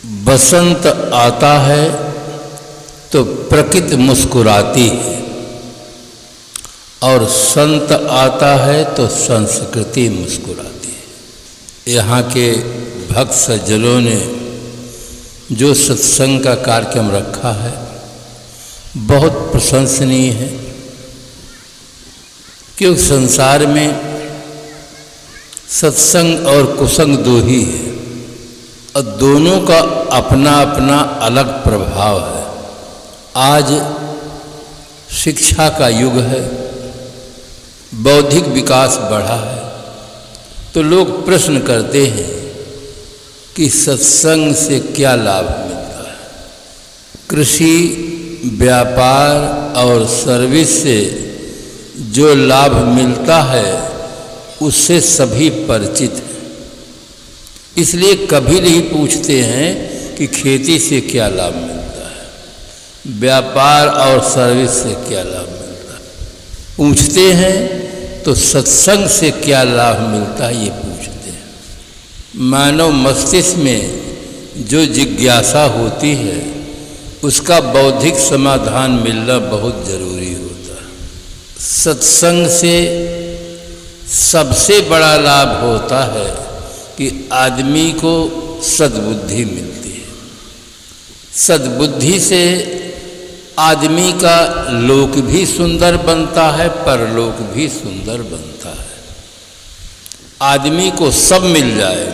बसंत आता है तो प्रकृति मुस्कुराती है और संत आता है तो संस्कृति मुस्कुराती है। यहाँ के भक्त सज्जनों ने जो सत्संग का कार्यक्रम रखा है बहुत प्रशंसनीय है, क्योंकि संसार में सत्संग और कुसंग दो ही है और दोनों का अपना अपना अलग प्रभाव है। आज शिक्षा का युग है, बौद्धिक विकास बढ़ा है, तो लोग प्रश्न करते हैं कि सत्संग से क्या लाभ मिलता है। कृषि, व्यापार और सर्विस से जो लाभ मिलता है उससे सभी परिचित हैं, इसलिए कभी नहीं पूछते हैं कि खेती से क्या लाभ मिलता है, व्यापार और सर्विस से क्या लाभ मिलता है। पूछते हैं तो सत्संग से क्या लाभ मिलता है ये पूछते हैं। मानव मस्तिष्क में जो जिज्ञासा होती है उसका बौद्धिक समाधान मिलना बहुत जरूरी होता है। सत्संग से सबसे बड़ा लाभ होता है कि आदमी को सद्बुद्धि मिलती है। सद्बुद्धि से आदमी का लोक भी सुंदर बनता है, परलोक भी सुंदर बनता है। आदमी को सब मिल जाए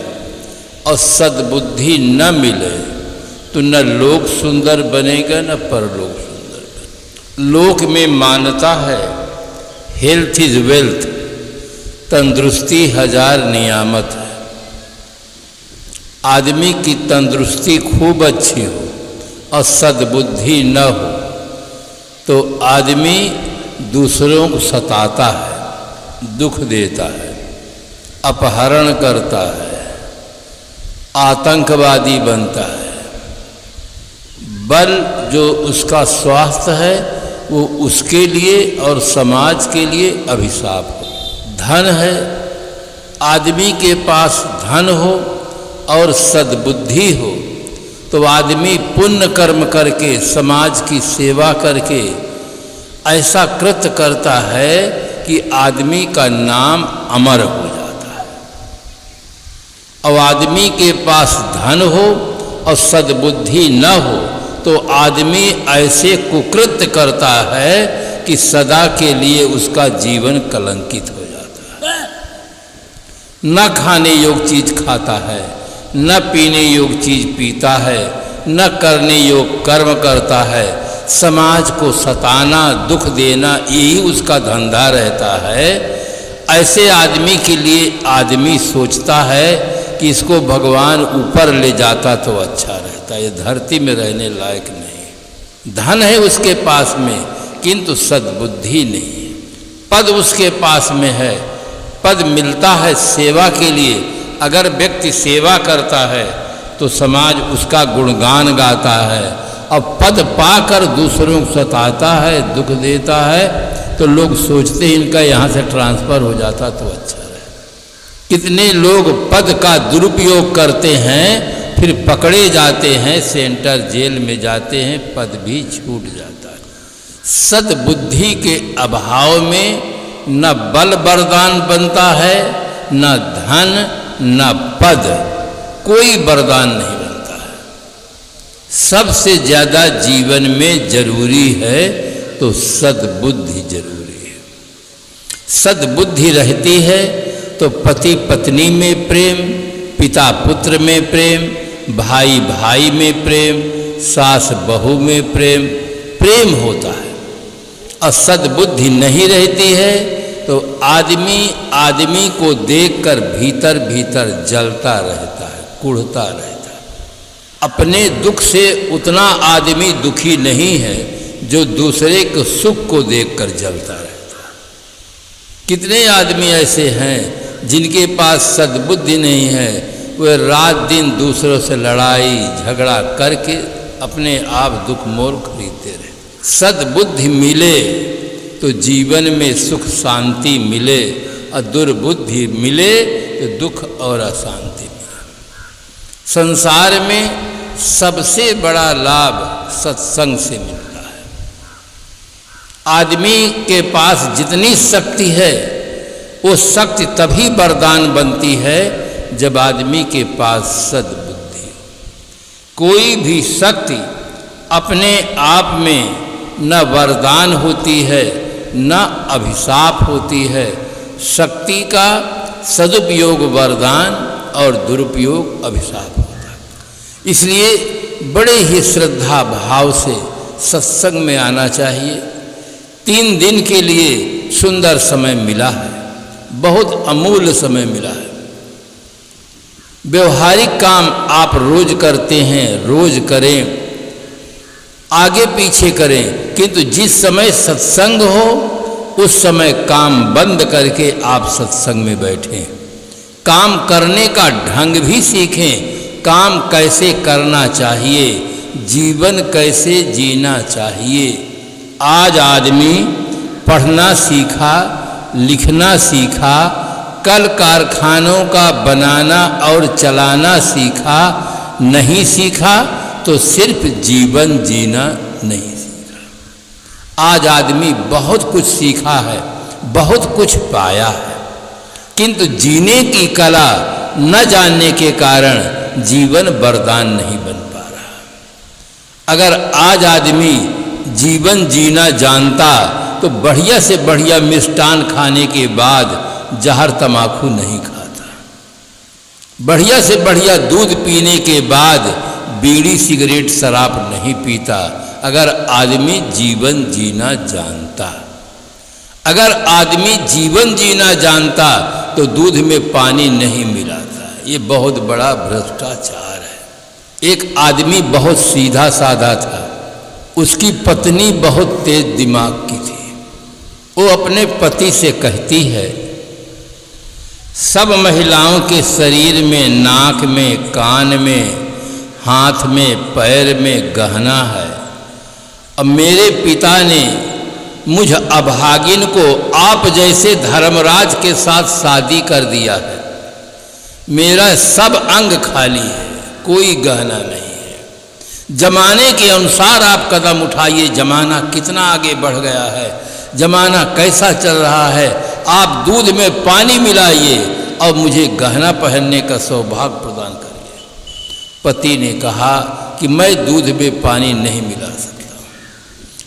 और सद्बुद्धि न मिले तो न लोक सुंदर बनेगा न परलोक सुंदर बनेगा। लोक में मान्यता है हेल्थ इज वेल्थ, तंदुरुस्ती हजार नियामत है। आदमी की तंदुरुस्ती खूब अच्छी हो और सद्बुद्धि न हो तो आदमी दूसरों को सताता है, दुख देता है, अपहरण करता है, आतंकवादी बनता है। बल जो उसका स्वास्थ्य है वो उसके लिए और समाज के लिए अभिशाप हो। धन है, आदमी के पास धन हो और सद्बुद्धि हो तो आदमी पुण्य कर्म करके समाज की सेवा करके ऐसा कृत्य करता है कि आदमी का नाम अमर हो जाता है। और आदमी के पास धन हो और सद्बुद्धि न हो तो आदमी ऐसे कुकृत्य करता है कि सदा के लिए उसका जीवन कलंकित हो जाता है। न खाने योग चीज खाता है, न पीने योग चीज पीता है, न करने योग कर्म करता है। समाज को सताना, दुख देना यही उसका धंधा रहता है। ऐसे आदमी के लिए आदमी सोचता है कि इसको भगवान ऊपर ले जाता तो अच्छा रहता, ये धरती में रहने लायक नहीं। धन है उसके पास में किंतु सद्बुद्धि नहीं है। पद उसके पास में है, पद मिलता है सेवा के लिए। अगर व्यक्ति सेवा करता है तो समाज उसका गुणगान गाता है, और पद पाकर दूसरों को सताता है, दुख देता है तो लोग सोचते हैं इनका यहाँ से ट्रांसफ़र हो जाता तो अच्छा रहे। कितने लोग पद का दुरुपयोग करते हैं, फिर पकड़े जाते हैं, सेंटर जेल में जाते हैं, पद भी छूट जाता है। सद्बुद्धि के अभाव में न बल वरदान बनता है, न धन न पद, कोई वरदान नहीं बनता है। सबसे ज़्यादा जीवन में जरूरी है तो सद्बुद्धि जरूरी है। सद्बुद्धि रहती है तो पति पत्नी में प्रेम, पिता पुत्र में प्रेम, भाई भाई में प्रेम, सास बहू में प्रेम, प्रेम होता है। और सद्बुद्धि नहीं रहती है तो आदमी को देखकर भीतर भीतर जलता रहता है, कुढ़ता रहता है। अपने दुख से उतना आदमी दुखी नहीं है जो दूसरे के सुख को देखकर जलता रहता है। कितने आदमी ऐसे हैं जिनके पास सद्बुद्धि नहीं है, वे रात दिन दूसरों से लड़ाई झगड़ा करके अपने आप दुख मोल खरीदते रहे। सद्बुद्धि मिले तो जीवन में सुख शांति मिले, और दुर्बुद्धि मिले तो दुख और अशांति मिले। संसार में सबसे बड़ा लाभ सत्संग से मिलता है। आदमी के पास जितनी शक्ति है वो शक्ति तभी वरदान बनती है जब आदमी के पास सद्बुद्धि हो। कोई भी शक्ति अपने आप में न वरदान होती है न अभिशाप होती है। शक्ति का सदुपयोग वरदान और दुरुपयोग अभिशाप होता है। इसलिए बड़े ही श्रद्धा भाव से सत्संग में आना चाहिए। 3 दिन के लिए सुंदर समय मिला है, बहुत अमूल्य समय मिला है। व्यवहारिक काम आप रोज करते हैं, रोज करें, आगे पीछे करें, किंतु जिस समय सत्संग हो उस समय काम बंद करके आप सत्संग में बैठें। काम करने का ढंग भी सीखें, काम कैसे करना चाहिए, जीवन कैसे जीना चाहिए। आज आदमी पढ़ना सीखा, लिखना सीखा, कल कारखानों का बनाना और चलाना सीखा, नहीं सीखा तो सिर्फ जीवन जीना नहीं सीखा। आज आदमी बहुत कुछ सीखा है, बहुत कुछ पाया है, किंतु जीने की कला न जानने के कारण जीवन वरदान नहीं बन पा रहा। अगर आज आदमी जीवन जीना जानता तो बढ़िया से बढ़िया मिष्टान खाने के बाद जहर तमाकू नहीं खाता, बढ़िया से बढ़िया दूध पीने के बाद बीड़ी सिगरेट शराब नहीं पीता। अगर आदमी जीवन जीना जानता, अगर आदमी जीवन जीना जानता तो दूध में पानी नहीं मिलाता। ये बहुत बड़ा भ्रष्टाचार है। एक आदमी बहुत सीधा साधा था, उसकी पत्नी बहुत तेज दिमाग की थी। वो अपने पति से कहती है, सब महिलाओं के शरीर में, नाक में, कान में, हाथ में, पैर में गहना है। अब मेरे पिता ने मुझ अभागिन को आप जैसे धर्मराज के साथ शादी कर दिया है। मेरा सब अंग खाली है, कोई गहना नहीं है। जमाने के अनुसार आप कदम उठाइए। जमाना कितना आगे बढ़ गया है, जमाना कैसा चल रहा है। आप दूध में पानी मिलाइए और मुझे गहना पहनने का सौभाग्य प्रदान करिए। पति ने कहा कि मैं दूध में पानी नहीं मिला सकता।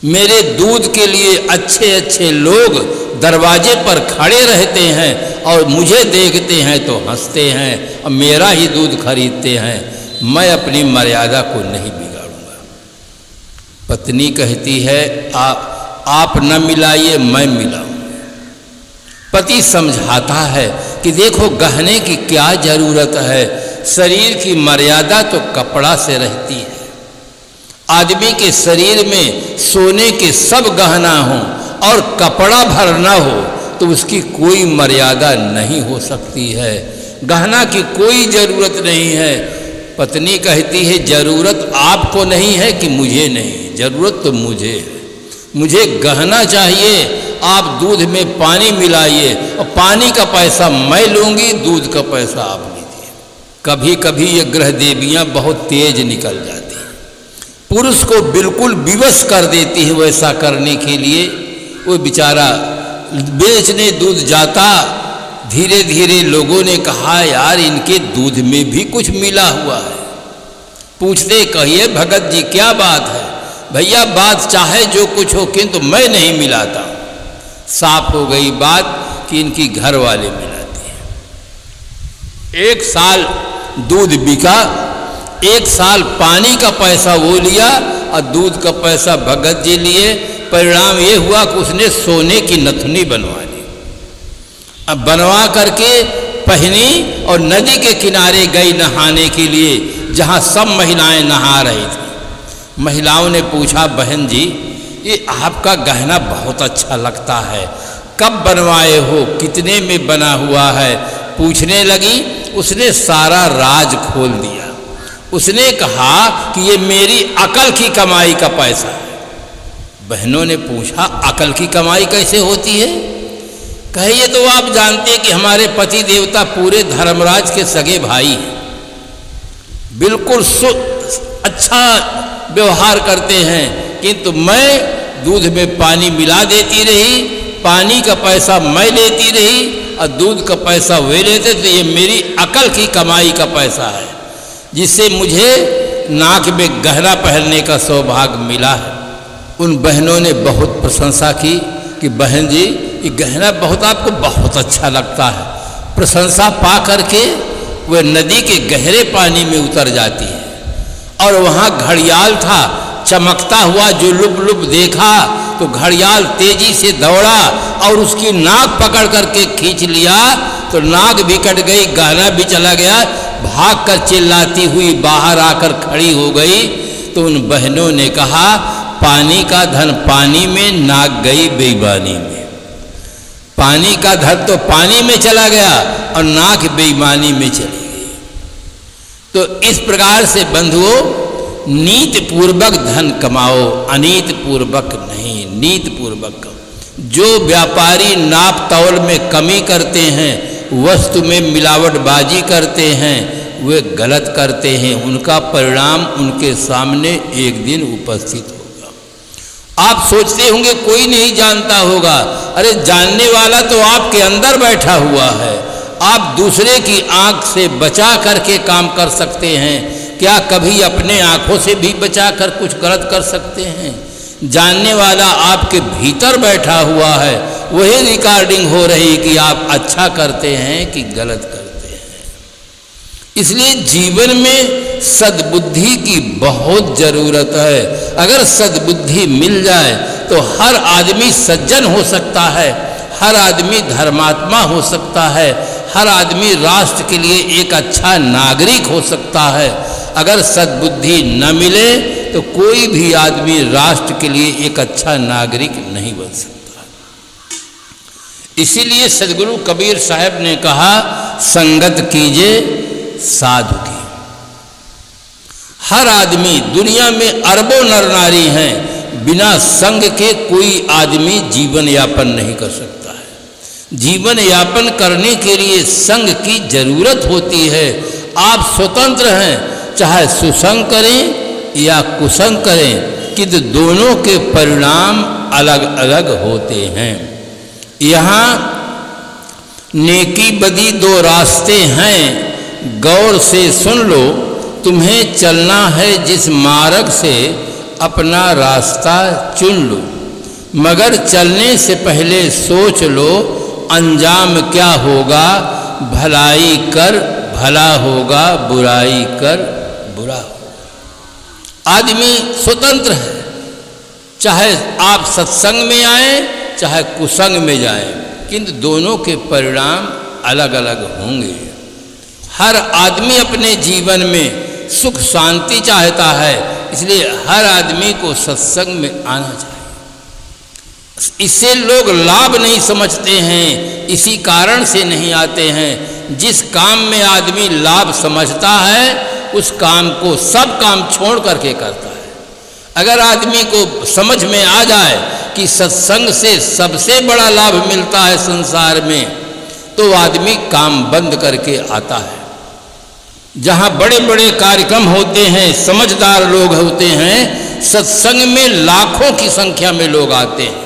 मेरे दूध के लिए अच्छे अच्छे लोग दरवाजे पर खड़े रहते हैं और मुझे देखते हैं तो हंसते हैं और मेरा ही दूध खरीदते हैं। मैं अपनी मर्यादा को नहीं बिगाड़ूंगा। पत्नी कहती है, आप न मिलाइए, मैं मिलाऊं। पति समझाता है कि देखो गहने की क्या जरूरत है, शरीर की मर्यादा तो कपड़ा से रहती है। आदमी के शरीर में सोने के सब गहना हो और कपड़ा भरना हो तो उसकी कोई मर्यादा नहीं हो सकती है। गहना की कोई जरूरत नहीं है। पत्नी कहती है, जरूरत आपको नहीं है कि मुझे नहीं, जरूरत तो मुझे है। मुझे गहना चाहिए, आप दूध में पानी मिलाइए और पानी का पैसा मैं लूँगी, दूध का पैसा आप लीजिए। कभी कभी ये ग्रह देवियाँ बहुत तेज निकल जाती हैं, पुरुष को बिल्कुल विवश कर देती है वैसा करने के लिए। वो बेचारा बेचने दूध जाता, धीरे धीरे लोगों ने कहा, यार इनके दूध में भी कुछ मिला हुआ है। पूछते, कहिए भगत जी क्या बात है? भैया बात चाहे जो कुछ हो किंतु मैं नहीं मिलाता। साफ हो गई बात कि इनकी घर वाले मिलाते हैं। 1 साल दूध बिका, 1 साल पानी का पैसा वो लिया और दूध का पैसा भगत जी लिए। परिणाम ये हुआ कि उसने सोने की नथुनी बनवा ली। अब बनवा करके पहनी और नदी के किनारे गई नहाने के लिए, जहाँ सब महिलाएं नहा रही थी। महिलाओं ने पूछा, बहन जी ये आपका गहना बहुत अच्छा लगता है, कब बनवाए हो, कितने में बना हुआ है? पूछने लगी। उसने सारा राज खोल दिया। उसने कहा कि ये मेरी अकल की कमाई का पैसा है। बहनों ने पूछा, अकल की कमाई कैसे होती है? कहे, ये तो आप जानते हैं कि हमारे पति देवता पूरे धर्मराज के सगे भाई हैं, बिल्कुल अच्छा व्यवहार करते हैं, किंतु मैं दूध में पानी मिला देती रही, पानी का पैसा मैं लेती रही और दूध का पैसा वे लेते, तो ये मेरी अकल की कमाई का पैसा है, जिससे मुझे नाक में गहना पहनने का सौभाग्य मिला है। उन बहनों ने बहुत प्रशंसा की कि बहन जी ये गहना बहुत आपको बहुत अच्छा लगता है। प्रशंसा पा करके वह नदी के गहरे पानी में उतर जाती है और वहाँ घड़ियाल था चमकता हुआ, जो लुप लुप देखा तो घड़ियाल तेजी से दौड़ा और उसकी नाक पकड़ करके खींच लिया, तो नाक भी कट गई, गहना भी चला गया। भाग कर चिल्लाती हुई बाहर आकर खड़ी हो गई। तो उन बहनों ने कहा पानी का धन पानी में, नाक गई बेईमानी में। पानी का धन तो पानी में चला गया और नाक बेईमानी में चली गई। तो इस प्रकार से बंधुओं, नीति पूर्वक धन कमाओ, अनीति पूर्वक नहीं, नीति पूर्वक। जो व्यापारी नाप तौल में कमी करते हैं, वस्तु में मिलावटबाजी करते हैं, वे गलत करते हैं। उनका परिणाम उनके सामने एक दिन उपस्थित होगा। आप सोचते होंगे कोई नहीं जानता होगा, अरे जानने वाला तो आपके अंदर बैठा हुआ है। आप दूसरे की आंख से बचा करके काम कर सकते हैं, क्या कभी अपने आंखों से भी बचा कर कुछ गलत कर सकते हैं? जानने वाला आपके भीतर बैठा हुआ है, वही रिकॉर्डिंग हो रही कि आप अच्छा करते हैं कि गलत करते हैं। इसलिए जीवन में सद्बुद्धि की बहुत जरूरत है। अगर सद्बुद्धि मिल जाए तो हर आदमी सज्जन हो सकता है, हर आदमी धर्मात्मा हो सकता है, हर आदमी राष्ट्र के लिए एक अच्छा नागरिक हो सकता है। अगर सद्बुद्धि न मिले तो कोई भी आदमी राष्ट्र के लिए एक अच्छा नागरिक नहीं बन सकता। इसीलिए सदगुरु कबीर साहब ने कहा, संगत कीजिए साधु की। हर आदमी, दुनिया में अरबों नर नारी हैं, बिना संग के कोई आदमी जीवन यापन नहीं कर सकता है। जीवन यापन करने के लिए संग की जरूरत होती है। आप स्वतंत्र हैं, चाहे सुसंग करें या कुसंग करें, किंतु दोनों के परिणाम अलग अलग होते हैं। यहाँ नेकी बदी दो रास्ते हैं, गौर से सुन लो। तुम्हें चलना है जिस मार्ग से, अपना रास्ता चुन लो। मगर चलने से पहले सोच लो, अंजाम क्या होगा। भलाई कर भला होगा, बुराई कर बुरा होगा। आदमी स्वतंत्र है, चाहे आप सत्संग में आए चाहे कुसंग में जाएं, किंतु दोनों के परिणाम अलग अलग होंगे। हर आदमी अपने जीवन में सुख शांति चाहता है, इसलिए हर आदमी को सत्संग में आना चाहिए। इससे लोग लाभ नहीं समझते हैं, इसी कारण से नहीं आते हैं। जिस काम में आदमी लाभ समझता है, उस काम को सब काम छोड़ करके करता है। अगर आदमी को समझ में आ जाए कि सत्संग से सबसे बड़ा लाभ मिलता है संसार में, तो आदमी काम बंद करके आता है। जहाँ बड़े बड़े कार्यक्रम होते हैं, समझदार लोग होते हैं, सत्संग में लाखों की संख्या में लोग आते हैं।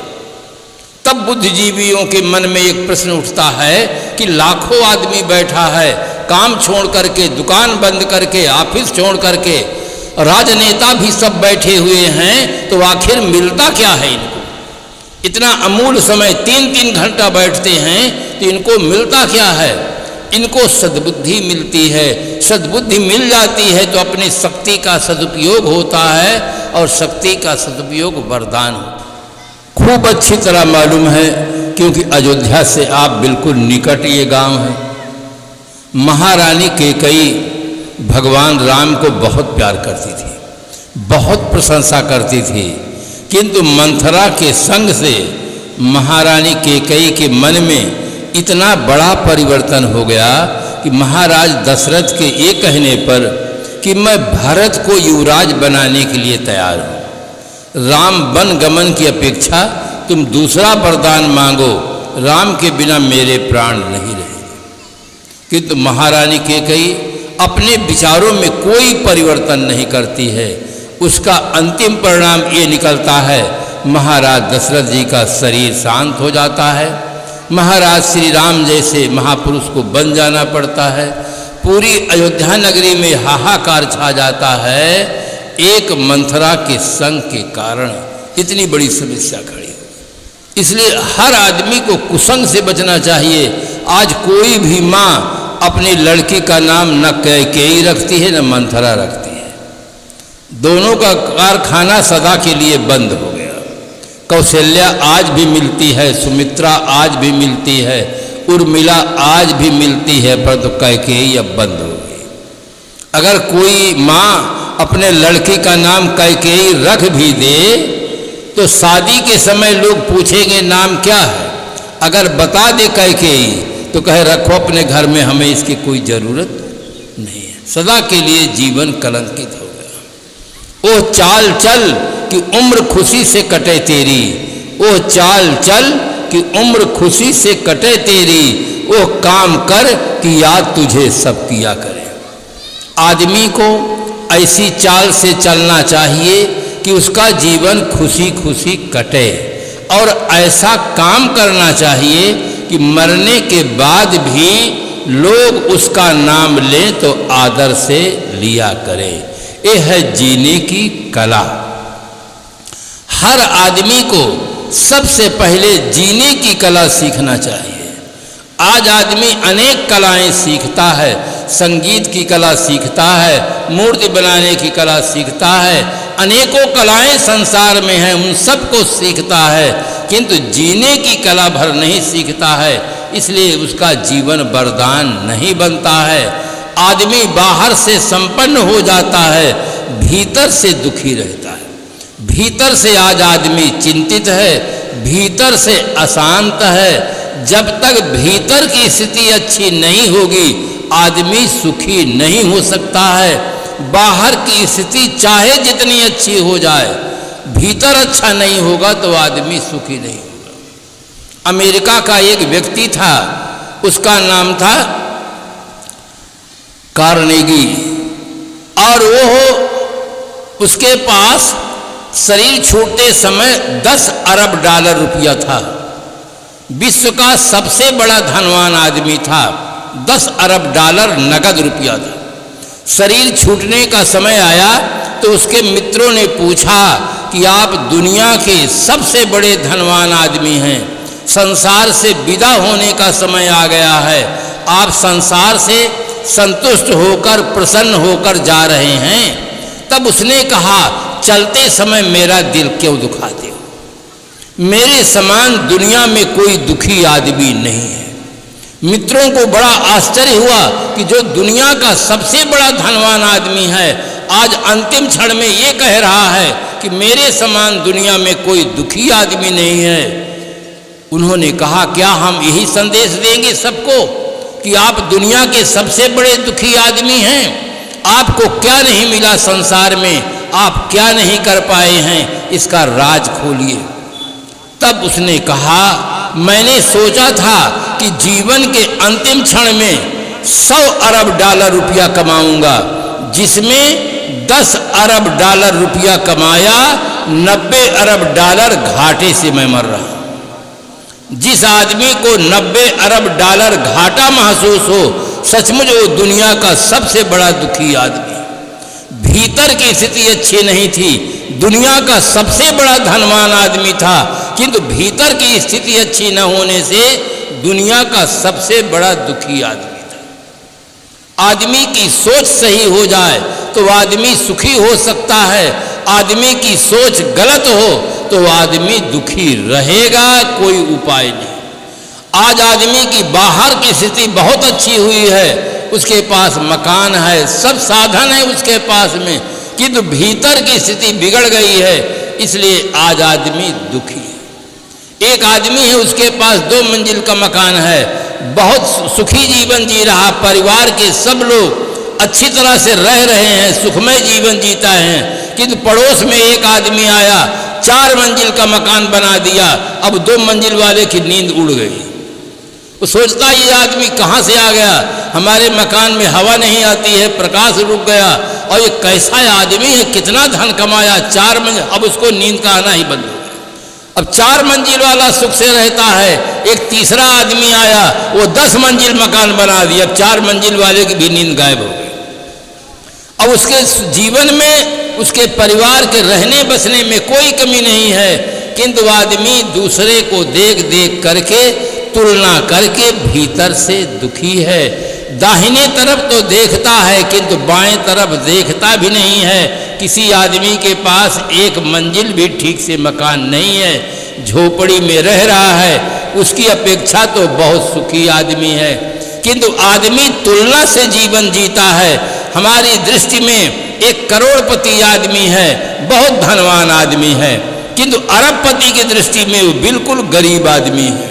तब बुद्धिजीवियों के मन में एक प्रश्न उठता है कि लाखों आदमी बैठा है, काम छोड़ करके, दुकान बंद करके, ऑफिस छोड़ करके, राजनेता भी सब बैठे हुए हैं, तो आखिर मिलता क्या है इनको? इतना अमूल्य समय 3-3 घंटा बैठते हैं, तो इनको मिलता क्या है? इनको सद्बुद्धि मिलती है। सद्बुद्धि मिल जाती है तो अपनी शक्ति का सदुपयोग होता है, और शक्ति का सदुपयोग वरदान होता है। खूब अच्छी तरह मालूम है, क्योंकि अयोध्या से आप बिल्कुल निकट ये गांव है। महारानी कैकेयी भगवान राम को बहुत प्यार करती थी, बहुत प्रशंसा करती थी, किंतु मंथरा के संग से महारानी कैकेयी के मन में इतना बड़ा परिवर्तन हो गया कि महाराज दशरथ के ये कहने पर कि मैं भरत को युवराज बनाने के लिए तैयार हूँ, राम वन गमन की अपेक्षा तुम दूसरा वरदान मांगो, राम के बिना मेरे प्राण नहीं रहेंगे। किंतु महारानी कैकेयी अपने विचारों में कोई परिवर्तन नहीं करती है, उसका अंतिम परिणाम ये निकलता है, महाराज दशरथ जी का शरीर शांत हो जाता है, महाराज श्री राम जैसे महापुरुष को बन जाना पड़ता है, पूरी अयोध्या नगरी में हाहाकार छा जाता है, एक मंथरा के संग के कारण इतनी बड़ी समस्या खड़ी हो। इसलिए हर आदमी को कुसंग से बचना चाहिए। आज कोई भी माँ अपनी लड़की का नाम न कैकेयी रखती है न मंथरा रखती है, दोनों का कारखाना सदा के लिए बंद हो गया। कौशल्या आज भी मिलती है, सुमित्रा आज भी मिलती है, उर्मिला आज भी मिलती है, परंतु कैकेयी अब बंद हो गई। अगर कोई माँ अपने लड़की का नाम कैकेयी रख भी दे तो शादी के समय लोग पूछेंगे नाम क्या है, अगर बता दे कैकेयी तो कहे रखो अपने घर में, हमें इसकी कोई ज़रूरत नहीं है। सदा के लिए जीवन कलंकित हो गया। ओ चाल चल कि उम्र खुशी से कटे तेरी, ओ चाल चल कि उम्र खुशी से कटे तेरी, ओ काम कर कि याद तुझे सब किया करे। आदमी को ऐसी चाल से चलना चाहिए कि उसका जीवन खुशी खुशी कटे, और ऐसा काम करना चाहिए कि मरने के बाद भी लोग उसका नाम लें तो आदर से लिया करें। यह है जीने की कला। हर आदमी को सबसे पहले जीने की कला सीखना चाहिए। आज आदमी अनेक कलाएं सीखता है, संगीत की कला सीखता है, मूर्ति बनाने की कला सीखता है, अनेकों कलाएं संसार में हैं, उन सबको सीखता है, किंतु जीने की कला भर नहीं सीखता है, इसलिए उसका जीवन वरदान नहीं बनता है। आदमी बाहर से संपन्न हो जाता है, भीतर से दुखी रहता है। भीतर से आज आदमी चिंतित है, भीतर से अशांत है। जब तक भीतर की स्थिति अच्छी नहीं होगी आदमी सुखी नहीं हो सकता है। बाहर की स्थिति चाहे जितनी अच्छी हो जाए, भीतर अच्छा नहीं होगा तो आदमी सुखी नहीं होगा। अमेरिका का एक व्यक्ति था, उसका नाम था कार्नेगी, और वो उसके पास शरीर छूटते समय 10 अरब डॉलर रुपया था। विश्व का सबसे बड़ा धनवान आदमी था, 10 अरब डॉलर नगद रुपया था। शरीर छूटने का समय आया तो उसके मित्रों ने पूछा कि आप दुनिया के सबसे बड़े धनवान आदमी हैं, संसार से विदा होने का समय आ गया है, आप संसार से संतुष्ट होकर प्रसन्न होकर जा रहे हैं। तब उसने कहा, चलते समय मेरा दिल क्यों दुखाते हो? मेरे समान दुनिया में कोई दुखी आदमी नहीं है। मित्रों को बड़ा आश्चर्य हुआ कि जो दुनिया का सबसे बड़ा धनवान आदमी है आज अंतिम क्षण में ये कह रहा है कि मेरे समान दुनिया में कोई दुखी आदमी नहीं है। उन्होंने कहा, क्या हम यही संदेश देंगे सबको कि आप दुनिया के सबसे बड़े दुखी आदमी हैं? आपको क्या नहीं मिला संसार में, आप क्या नहीं कर पाए हैं, इसका राज खोलिए। तब उसने कहा, मैंने सोचा था कि जीवन के अंतिम क्षण में 100 अरब डॉलर रुपया कमाऊंगा, जिसमें 10 अरब डॉलर रुपया कमाया, 90 अरब डॉलर घाटे से मैं मर रहा हूं। जिस आदमी को 90 अरब डॉलर घाटा महसूस हो, सचमुच वो दुनिया का सबसे बड़ा दुखी आदमी। भीतर की स्थिति अच्छी नहीं थी, दुनिया का सबसे बड़ा धनवान आदमी था, किंतु भीतर की स्थिति अच्छी न होने से दुनिया का सबसे बड़ा दुखी आदमी था। आदमी की सोच सही हो जाए तो आदमी सुखी हो सकता है, आदमी की सोच गलत हो तो आदमी दुखी रहेगा, कोई उपाय नहीं। आज आदमी की बाहर की स्थिति बहुत अच्छी हुई है, उसके पास मकान है, सब साधन है उसके पास में, किंतु भीतर की स्थिति बिगड़ गई है, इसलिए आज आदमी दुखी है। एक आदमी है, उसके पास 2 मंजिल का मकान है, बहुत सुखी जीवन जी रहा, परिवार के सब लोग अच्छी तरह से रह रहे हैं, सुखमय जीवन जीता है, किंतु पड़ोस में एक आदमी आया, 4 मंजिल का मकान बना दिया, अब 2 मंजिल वाले की नींद उड़ गई। वो सोचता ये आदमी कहाँ से आ गया, हमारे मकान में हवा नहीं आती है, प्रकाश रुक गया, और ये कैसा आदमी है, कितना धन कमाया, 4 मंजिल। अब उसको नींद का आना ही बंद हो गया। अब 4 मंजिल वाला सुख से रहता है, एक तीसरा आदमी आया, वो 10 मंजिल मकान बना दिया, अब 4 मंजिल वाले की भी नींद गायब हो गई। अब उसके जीवन में, उसके परिवार के रहने बसने में कोई कमी नहीं है, किंतु आदमी दूसरे को देख देख करके, तुलना करके भीतर से दुखी है। दाहिने तरफ तो देखता है किंतु बाएं तरफ देखता भी नहीं है। किसी आदमी के पास 1 मंजिल भी ठीक से मकान नहीं है, झोपड़ी में रह रहा है, उसकी अपेक्षा तो बहुत सुखी आदमी है। किंतु आदमी तुलना से जीवन जीता है। हमारी दृष्टि में 1 करोड़पति आदमी है, बहुत धनवान आदमी है, किंतु अरबपति की दृष्टि में वो बिल्कुल गरीब आदमी है।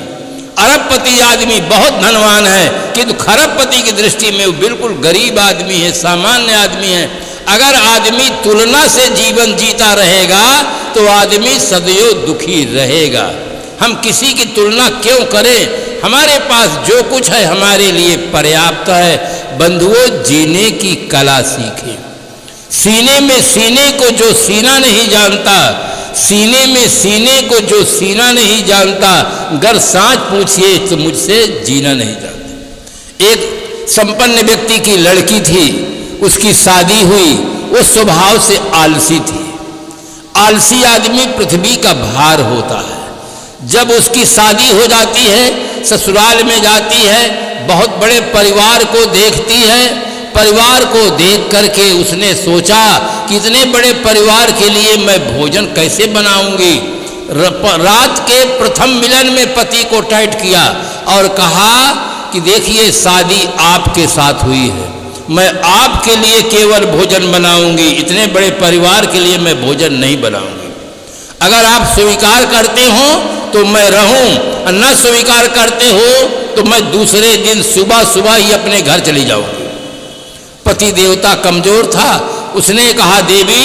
अरबपति आदमी बहुत धनवान है, किंतु खरबपति की दृष्टि में वो बिल्कुल गरीब आदमी है, सामान्य आदमी है। अगर आदमी तुलना से जीवन जीता रहेगा तो आदमी सदैव दुखी रहेगा। हम किसी की तुलना क्यों करें? हमारे पास जो कुछ है हमारे लिए पर्याप्त है। बंधुओं, जीने की कला सीखें। सीने में सीने को जो सीना नहीं जानता, सीने में सीने को जो सीना नहीं जानता, अगर सांच पूछिए तो मुझसे जीना नहीं जानता। एक संपन्न व्यक्ति की लड़की थी, उसकी शादी हुई, वो स्वभाव से आलसी थी। आलसी आदमी पृथ्वी का भार होता है। जब उसकी शादी हो जाती है, ससुराल में जाती है, बहुत बड़े परिवार को देखती है। परिवार को देख करके उसने सोचा कि इतने बड़े परिवार के लिए मैं भोजन कैसे बनाऊंगी। रात के प्रथम मिलन में पति को टाइट किया और कहा कि देखिए, शादी आपके साथ हुई है, मैं आपके लिए केवल भोजन बनाऊंगी, इतने बड़े परिवार के लिए मैं भोजन नहीं बनाऊंगी। अगर आप स्वीकार करते हो तो मैं रहूं, और न स्वीकार करते हो तो मैं दूसरे दिन सुबह सुबह ही अपने घर चली जाऊंगी। पति देवता कमजोर था, उसने कहा, देवी,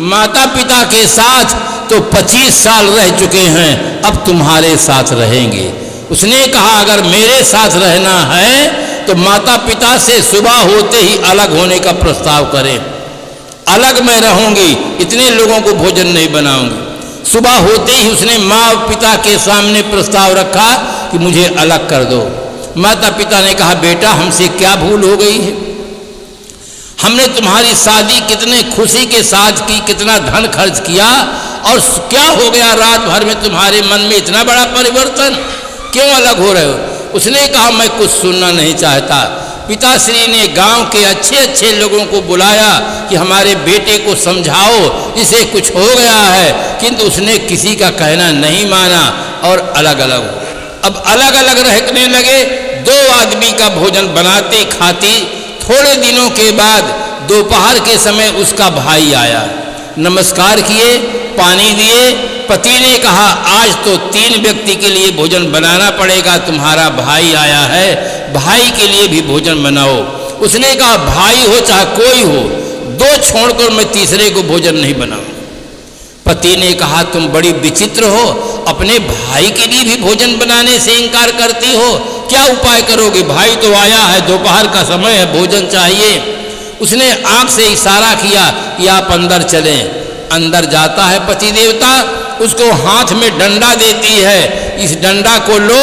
माता पिता के साथ तो 25 साल रह चुके हैं, अब तुम्हारे साथ रहेंगे। उसने कहा, अगर मेरे साथ रहना है तो माता पिता से सुबह होते ही अलग होने का प्रस्ताव करें। अलग मैं रहूंगी, इतने लोगों को भोजन नहीं बनाऊंगी। सुबह होते ही उसने माँ पिता के सामने प्रस्ताव रखा कि मुझे अलग कर दो। माता पिता ने कहा, बेटा, हमसे क्या भूल हो गई है? हमने तुम्हारी शादी कितने खुशी के साथ की, कितना धन खर्च किया, और क्या हो गया रात भर में तुम्हारे मन में इतना बड़ा परिवर्तन? क्यों अलग हो रहे हो? उसने कहा, मैं कुछ सुनना नहीं चाहता। पिताश्री ने गांव के अच्छे अच्छे लोगों को बुलाया कि हमारे बेटे को समझाओ, इसे कुछ हो गया है, किंतु उसने किसी का कहना नहीं माना और अलग अलग हो। अब अलग अलग रहने लगे। 2 आदमी का भोजन बनाते खाती। थोड़े दिनों के बाद दोपहर के समय उसका भाई आया, नमस्कार किए, पानी दिए। पति ने कहा, आज तो 3 व्यक्ति के लिए भोजन बनाना पड़ेगा, तुम्हारा भाई आया है, भाई के लिए भी भोजन बनाओ। उसने कहा, भाई हो चाहे कोई हो, 2 छोड़कर मैं तीसरे को भोजन नहीं बनाऊं। पति ने कहा, तुम बड़ी विचित्र हो, अपने भाई के लिए भी भोजन बनाने से इनकार करती हो, क्या उपाय करोगे? भाई तो आया है, दोपहर का समय है, भोजन चाहिए। उसने आंख से इशारा किया कि आप अंदर चलें। अंदर जाता है पति देवता, उसको हाथ में डंडा देती है, इस डंडा को लो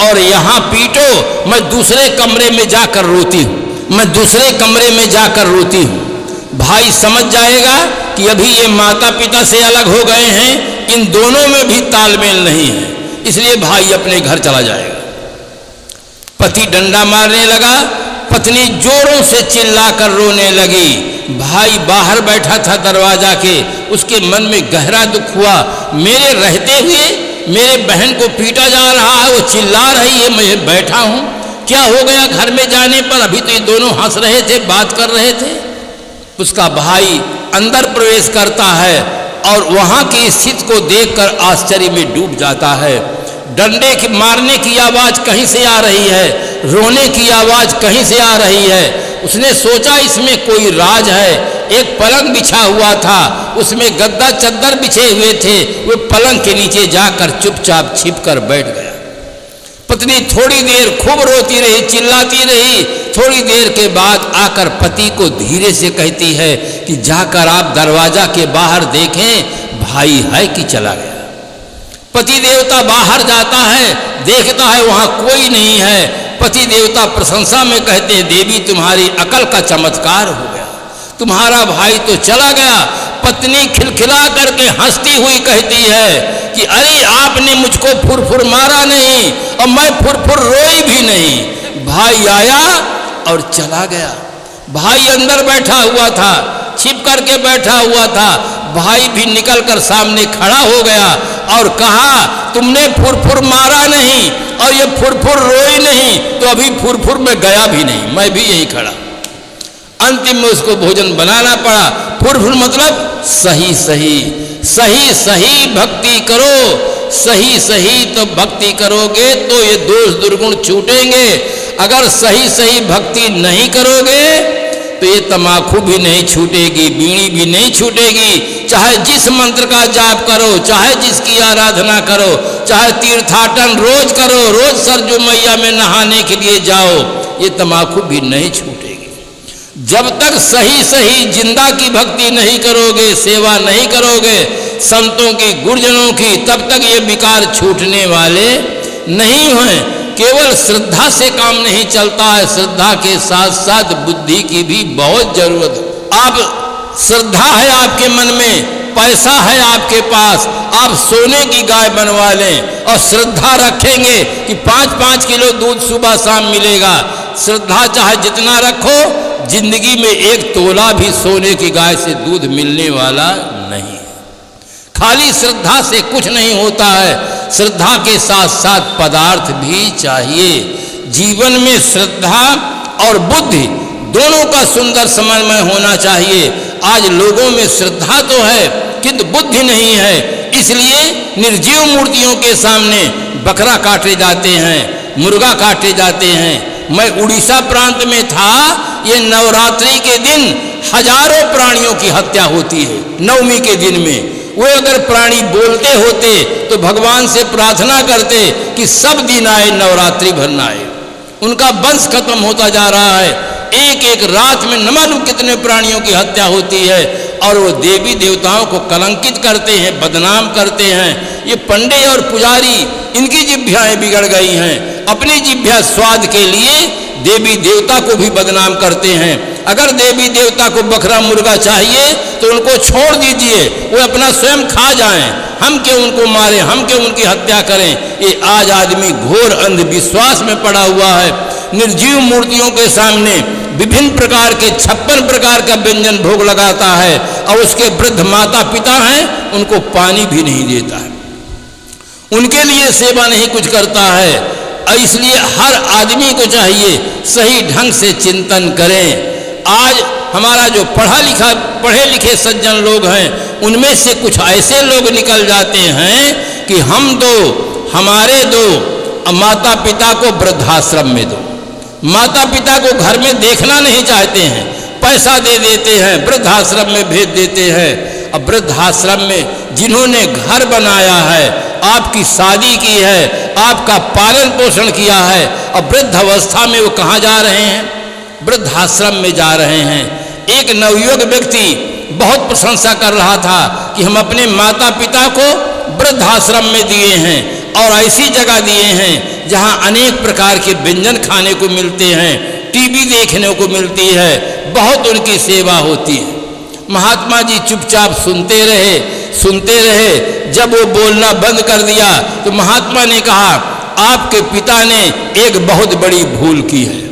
और यहाँ पीटो, मैं दूसरे कमरे में जाकर रोती हूँ, मैं दूसरे कमरे में जाकर रोती हूँ। भाई समझ जाएगा कि अभी ये माता पिता से अलग हो गए हैं, इन दोनों में भी तालमेल नहीं है, इसलिए भाई अपने घर चला जाएगा। पति डंडा मारने लगा, पत्नी जोरों से चिल्लाकर रोने लगी। भाई बाहर बैठा था दरवाजा के, उसके मन में गहरा दुख हुआ, मेरे रहते हुए मेरे बहन को पीटा जा रहा है, वो चिल्ला रही है, मैं बैठा हूँ, क्या हो गया? घर में जाने पर अभी तो ये दोनों हंस रहे थे, बात कर रहे थे। उसका भाई अंदर प्रवेश करता है और वहाँ की स्थिति को देखकर आश्चर्य में डूब जाता है। डंडे की मारने की आवाज कहीं से आ रही है, रोने की आवाज कहीं से आ रही है। उसने सोचा इसमें कोई राज है। एक पलंग बिछा हुआ था, उसमें गद्दा चद्दर बिछे हुए थे, वो पलंग के नीचे जाकर चुपचाप छिपकर बैठ गया। पत्नी थोड़ी देर खूब रोती रही, चिल्लाती रही। थोड़ी देर के बाद आकर पति को धीरे से कहती है कि जाकर आप दरवाजा के बाहर देखें भाई है कि चला गया। पति देवता बाहर जाता है, देखता है वहां कोई नहीं है। पति देवता प्रशंसा में कहते हैं देवी तुम्हारी अकल का चमत्कार हो गया, तुम्हारा भाई तो चला गया। पत्नी खिलखिला करके हंसती हुई कहती है कि अरे आपने मुझको फुरफुर मारा नहीं और मैं फुरफुर रोई भी नहीं। भाई आया और चला गया। भाई अंदर बैठा हुआ था, छिप करके बैठा हुआ था। भाई भी निकलकर सामने खड़ा हो गया और कहा तुमने फुरफुर मारा नहीं और ये फुरफुर रोई नहीं तो अभी फुरफुर में गया भी नहीं, मैं भी यहीं खड़ा। अंतिम में उसको भोजन बनाना पड़ा। फुरफुर मतलब सही सही, सही सही भक्ति करो, सही सही तो भक्ति करोगे तो ये दोष दुर्गुण छूटेंगे। अगर सही सही भक्ति नहीं करोगे तो ये तमाकू भी नहीं छूटेगी, बीड़ी भी नहीं छूटेगी। चाहे जिस मंत्र का जाप करो, चाहे जिसकी आराधना करो, चाहे तीर्थाटन रोज करो, रोज सरजू मैया में नहाने के लिए जाओ, ये तमाकू भी नहीं छूटेगी। जब तक सही सही जिंदा की भक्ति नहीं करोगे, सेवा नहीं करोगे संतों की, गुरुजनों की, तब तक ये विकार छूटने वाले नहीं हैं। केवल श्रद्धा से काम नहीं चलता है, श्रद्धा के साथ साथ बुद्धि की भी बहुत जरूरत है। आप श्रद्धा है आपके मन में, पैसा है आपके पास, आप सोने की गाय बनवा लें और श्रद्धा रखेंगे कि 5-5 किलो दूध सुबह शाम मिलेगा। श्रद्धा चाहे जितना रखो, जिंदगी में 1 तोला भी सोने की गाय से दूध मिलने वाला नहीं। खाली श्रद्धा से कुछ नहीं होता है, श्रद्धा के साथ साथ पदार्थ भी चाहिए। जीवन में श्रद्धा और बुद्धि दोनों का सुंदर समन्वय होना चाहिए। आज लोगों में श्रद्धा तो है किंतु बुद्धि नहीं है, इसलिए निर्जीव मूर्तियों के सामने बकरा काटे जाते हैं, मुर्गा काटे जाते हैं। मैं उड़ीसा प्रांत में था, ये नवरात्रि के दिन हजारों प्राणियों की हत्या होती है। नवमी के दिन में वो अगर प्राणी बोलते होते तो भगवान से प्रार्थना करते कि सब दिन आए, नवरात्रि भर न आए। उनका वंश खत्म होता जा रहा है। एक एक रात में न मालूम कितने प्राणियों की हत्या होती है और वो देवी देवताओं को कलंकित करते हैं, बदनाम करते हैं। ये पंडे और पुजारी, इनकी जिह्वाएं बिगड़ गई हैं। अपनी जिह्वा स्वाद के लिए देवी देवता को भी बदनाम करते हैं। अगर देवी देवता को बकरा मुर्गा चाहिए तो उनको छोड़ दीजिए, वो अपना स्वयं खा जाएं। हम क्यों उनको मारें, हम क्यों उनकी हत्या करें। ये आज आदमी घोर अंधविश्वास में पड़ा हुआ है। निर्जीव मूर्तियों के सामने विभिन्न प्रकार के 56 प्रकार का व्यंजन भोग लगाता है और उसके वृद्ध माता पिता हैं, उनको पानी भी नहीं देता है, उनके लिए सेवा नहीं कुछ करता है। इसलिए हर आदमी को चाहिए सही ढंग से चिंतन करें। आज हमारा जो पढ़े लिखे सज्जन लोग हैं, उनमें से कुछ ऐसे लोग निकल जाते हैं कि हम दो, हमारे दो, माता पिता को वृद्धाश्रम में दो। माता पिता को घर में देखना नहीं चाहते हैं, पैसा दे देते हैं, वृद्धाश्रम में भेज देते हैं। अब वृद्धाश्रम में जिन्होंने घर बनाया है, आपकी शादी की है, आपका पालन पोषण किया है, अब वृद्ध अवस्था में वो कहाँ जा रहे हैं? वृद्धाश्रम में जा रहे हैं। एक नवयुवक व्यक्ति बहुत प्रशंसा कर रहा था कि हम अपने माता पिता को वृद्धाश्रम में दिए हैं और ऐसी जगह दिए हैं जहां अनेक प्रकार के व्यंजन खाने को मिलते हैं, टीवी देखने को मिलती है, बहुत उनकी सेवा होती है। महात्मा जी चुपचाप सुनते रहे। जब वो बोलना बंद कर दिया तो महात्मा ने कहा आपके पिता ने एक बहुत बड़ी भूल की है।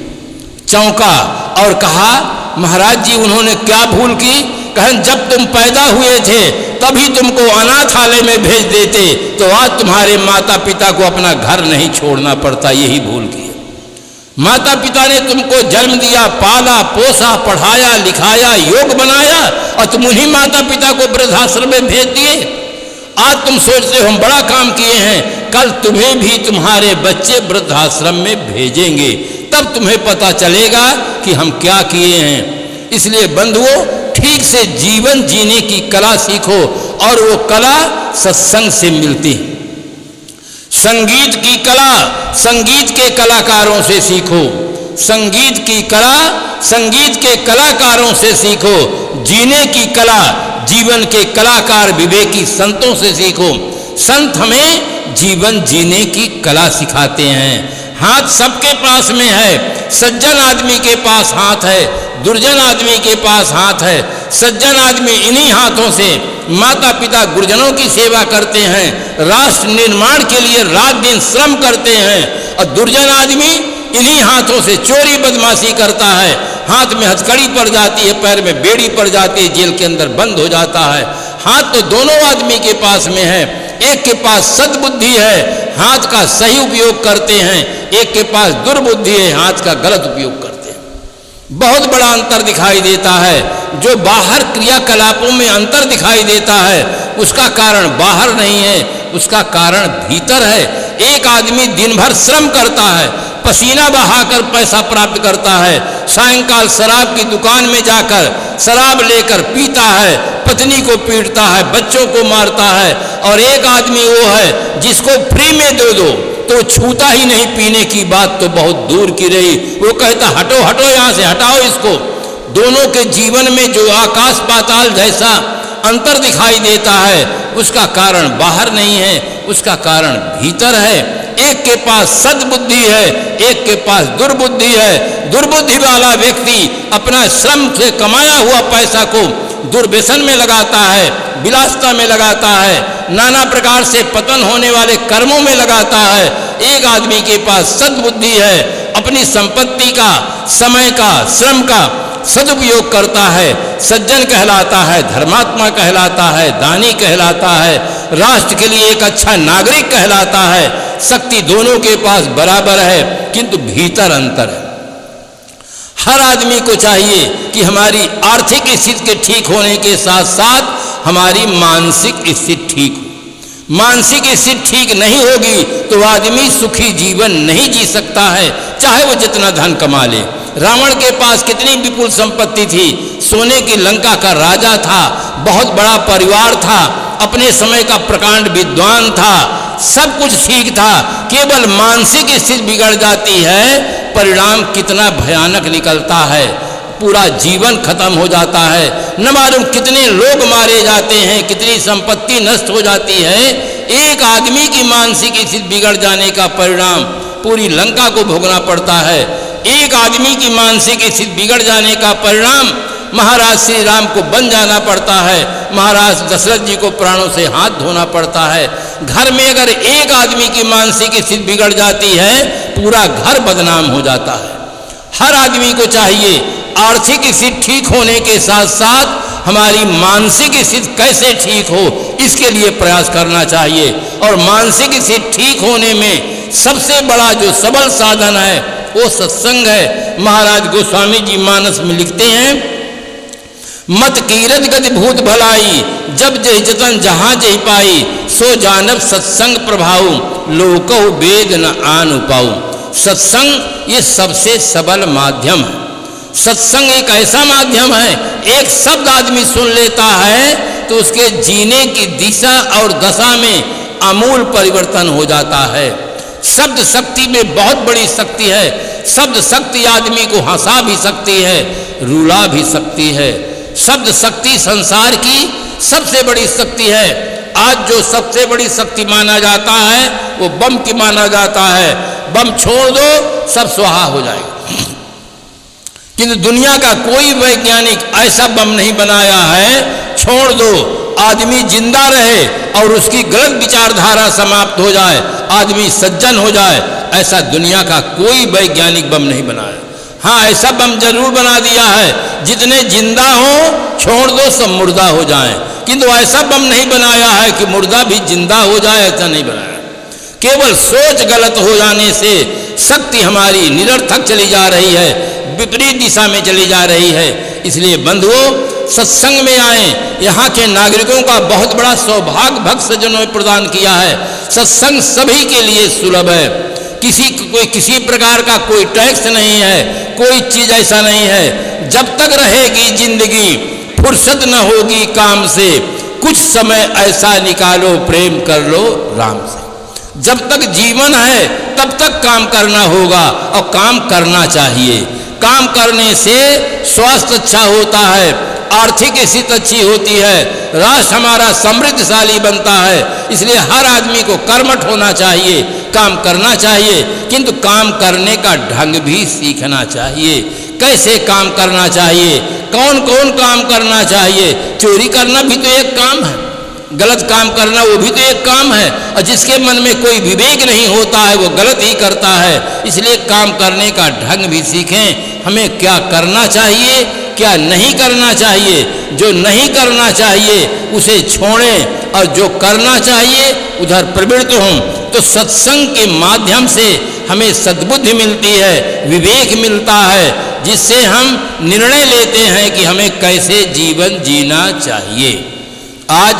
चौंका और कहा महाराज जी उन्होंने क्या भूल की? कहें जब तुम पैदा हुए थे तभी तुमको अनाथालय में भेज देते तो आज तुम्हारे माता पिता को अपना घर नहीं छोड़ना पड़ता, यही भूल की। माता पिता ने तुमको जन्म दिया, पाला पोसा, पढ़ाया लिखाया, योग बनाया और तुम उन्हीं माता पिता को वृद्धाश्रम में भेज दिए। आज तुम सोचते हो हम बड़ा काम किए हैं, कल तुम्हें भी तुम्हारे बच्चे वृद्धाश्रम में भेजेंगे, तब तुम्हें पता चलेगा कि हम क्या किए हैं। इसलिए बंधुओं, ठीक से जीवन जीने की कला सीखो और वो कला सत्संग से मिलती है। संगीत की कला संगीत के कलाकारों से सीखो, संगीत की कला संगीत के कलाकारों से सीखो, जीने की कला जीवन के कलाकार विवेकी संतों से सीखो। संत हमें जीवन जीने की कला सिखाते हैं। हाथ सबके पास में है, सज्जन आदमी के पास हाथ है, दुर्जन आदमी के पास हाथ है। सज्जन आदमी इन्हीं हाथों से माता पिता गुरुजनों की सेवा करते हैं, राष्ट्र निर्माण के लिए रात दिन श्रम करते हैं, और दुर्जन आदमी इन्हीं हाथों से चोरी बदमाशी करता है। हाथ में हथकड़ी पड़ जाती है, पैर में बेड़ी पड़ जाती है, जेल के अंदर बंद हो जाता है। हाथ तो दोनों आदमी के पास में है, एक के पास सद्बुद्धि है, हाथ का सही उपयोग करते हैं, एक के पास दुर्बुद्धि है, हाथ का गलत उपयोग करते हैं। बहुत बड़ा अंतर दिखाई देता है। जो बाहर क्रियाकलापों में अंतर दिखाई देता है उसका कारण बाहर नहीं है, उसका कारण भीतर है। एक आदमी दिन भर श्रम करता है, पसीना बहाकर पैसा प्राप्त करता है, सायंकाल शराब की दुकान में जाकर शराब लेकर पीता है, पत्नी को पीटता है, बच्चों को मारता है। और एक आदमी वो है जिसको फ्री में दे दो तो छूता ही नहीं, पीने की बात तो बहुत दूर की रही, वो कहता हटो हटो यहाँ से, हटाओ इसको। दोनों के जीवन में जो आकाश पाताल जैसा अंतर दिखाई देता है उसका कारण बाहर नहीं है, उसका कारण भीतर है। एक के पास सद्बुद्धि है, एक के पास दुर्बुद्धि है। दुर्बुद्धि वाला व्यक्ति अपना श्रम से कमाया हुआ पैसा को दुर्व्यसन में लगाता है, विलासिता में लगाता है, नाना प्रकार से पतन होने वाले कर्मों में लगाता है। एक आदमी के पास सद्बुद्धि है, अपनी संपत्ति का, समय का, श्रम का सदुपयोग करता है, सज्जन कहलाता है, धर्मात्मा कहलाता है, दानी कहलाता है, राष्ट्र के लिए एक अच्छा नागरिक कहलाता है। शक्ति दोनों के पास बराबर है, किंतु भीतर अंतर है। हर आदमी को चाहिए कि हमारी आर्थिक स्थिति के ठीक होने के साथ साथ हमारी मानसिक स्थिति ठीक हो। मानसिक स्थिति ठीक नहीं होगी तो आदमी सुखी जीवन नहीं जी सकता है, चाहे वो जितना धन कमा ले। रावण के पास कितनी विपुल संपत्ति थी, सोने की लंका का राजा था, बहुत बड़ा परिवार था, अपने समय का प्रकांड विद्वान था, सब कुछ ठीक था, केवल मानसिक स्थिति बिगड़ जाती है, परिणाम कितना भयानक निकलता है। पूरा जीवन खत्म हो जाता है, न मालूम कितने लोग मारे जाते हैं, कितनी संपत्ति नष्ट हो जाती है। एक आदमी की मानसिक स्थिति बिगड़ जाने का परिणाम पूरी लंका को भोगना पड़ता है। एक आदमी की मानसिक स्थिति बिगड़ जाने का परिणाम महाराज श्री राम को बन जाना पड़ता है, महाराज दशरथ जी को प्राणों से हाथ धोना पड़ता है। घर में अगर एक आदमी की मानसिक स्थिति बिगड़ जाती है पूरा घर बदनाम हो जाता है। हर आदमी को चाहिए आर्थिक स्थिति ठीक होने के साथ साथ हमारी मानसिक स्थिति कैसे ठीक हो इसके लिए प्रयास करना चाहिए। और मानसिक स्थिति ठीक होने में सबसे बड़ा जो सबल साधन है वो सत्संग है। महाराज गोस्वामी जी मानस में लिखते हैं, मत कीरत गति भूत भलाई, जब जय जतन जहां जय पाई, सो जानब सत्संग प्रभाव, लोकहु वेद न आन उपाऊ। सत्संग ये सबसे सबल माध्यम है। सत्संग एक ऐसा माध्यम है, एक शब्द आदमी सुन लेता है तो उसके जीने की दिशा और दशा में आमूल परिवर्तन हो जाता है। शब्द शक्ति में बहुत बड़ी शक्ति है। शब्द शक्ति आदमी को हंसा भी सकती है, रुला भी सकती है। शब्द शक्ति संसार की सबसे बड़ी शक्ति है। आज जो सबसे बड़ी शक्ति माना जाता है वो बम की माना जाता है। बम छोड़ दो सब स्वाहा हो जाएगा। किंतु दुनिया का कोई वैज्ञानिक ऐसा बम नहीं बनाया है, छोड़ दो आदमी जिंदा रहे और उसकी गलत विचारधारा समाप्त हो जाए, आदमी सज्जन हो जाए, ऐसा दुनिया का कोई वैज्ञानिक बम नहीं बनाया। हाँ, ऐसा बम जरूर बना दिया है जितने जिंदा हो छोड़ दो सब मुर्दा हो जाएं, किंतु ऐसा बम नहीं बनाया है कि मुर्दा भी जिंदा हो जाए, ऐसा नहीं बनाया। केवल सोच गलत हो जाने से शक्ति हमारी निरर्थक चली जा रही है, विपरीत दिशा में चली जा रही है। इसलिए बंधुओं, सत्संग में आए। यहाँ के नागरिकों का बहुत बड़ा सौभाग्य भक्त सज्जनों ने प्रदान किया है। सत्संग सभी के लिए सुलभ है। किसी प्रकार का कोई टैक्स नहीं है, कोई चीज ऐसा नहीं है। जब तक रहेगी जिंदगी फुर्सत न होगी काम से, कुछ समय ऐसा निकालो प्रेम कर लो राम से। जब तक जीवन है तब तक काम करना होगा और काम करना चाहिए। काम करने से स्वास्थ्य अच्छा होता है, आर्थिक स्थिति अच्छी होती है, राष्ट्र हमारा समृद्धशाली बनता है। इसलिए हर आदमी को कर्मठ होना चाहिए, काम करना चाहिए, किंतु काम करने का ढंग भी सीखना चाहिए। कैसे काम करना चाहिए, कौन कौन काम करना चाहिए। चोरी करना भी तो एक काम है, गलत काम करना वो भी तो एक काम है, और जिसके मन में कोई विवेक नहीं होता है वो गलत ही करता है। इसलिए काम करने का ढंग भी सीखें, हमें क्या करना चाहिए, क्या नहीं करना चाहिए। जो नहीं करना चाहिए उसे छोड़ें और जो करना चाहिए उधर प्रवृत्त हों। तो सत्संग के माध्यम से हमें सद्बुद्धि मिलती है, विवेक मिलता है, जिससे हम निर्णय लेते हैं कि हमें कैसे जीवन जीना चाहिए। आज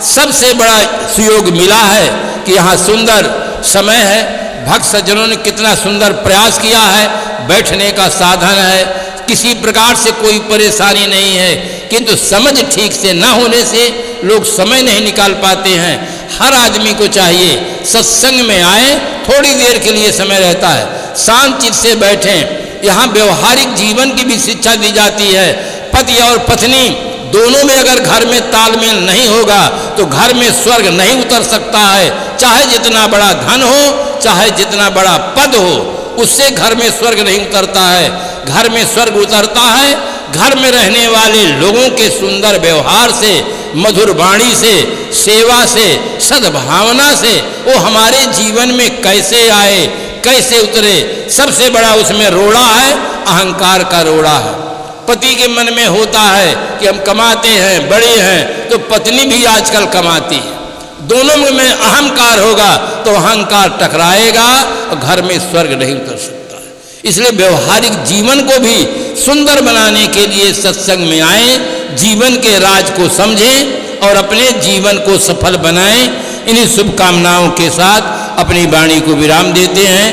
सबसे बड़ा सुयोग मिला है कि यहाँ सुंदर समय है, भक्त सज्जनों ने कितना सुंदर प्रयास किया है, बैठने का साधन है, किसी प्रकार से कोई परेशानी नहीं है, किंतु समझ ठीक से न होने से लोग समय नहीं निकाल पाते हैं। हर आदमी को चाहिए सत्संग में आए, थोड़ी देर के लिए समय रहता है, शांत चित्त से बैठें। यहाँ व्यवहारिक जीवन की भी शिक्षा दी जाती है। पति और पत्नी दोनों में अगर घर में तालमेल नहीं होगा तो घर में स्वर्ग नहीं उतर सकता है। चाहे जितना बड़ा धन हो, चाहे जितना बड़ा पद हो, उससे घर में स्वर्ग नहीं उतरता है। घर में स्वर्ग उतरता है घर में रहने वाले लोगों के सुंदर व्यवहार से, मधुर वाणी से, सेवा से, सद्भावना से। वो हमारे जीवन में कैसे आए, कैसे उतरे। सबसे बड़ा उसमें रोड़ा है, अहंकार का रोड़ा है। पति के मन में होता है कि हम कमाते हैं, बड़े हैं, तो पत्नी भी आजकल कमाती है। दोनों में अहंकार होगा तो अहंकार टकराएगा और घर में स्वर्ग नहीं उतर सकता है। इसलिए व्यवहारिक जीवन को भी सुंदर बनाने के लिए सत्संग में आए, जीवन के राज को समझें और अपने जीवन को सफल बनाएं। इन्हीं शुभकामनाओं के साथ अपनी वाणी को विराम देते हैं।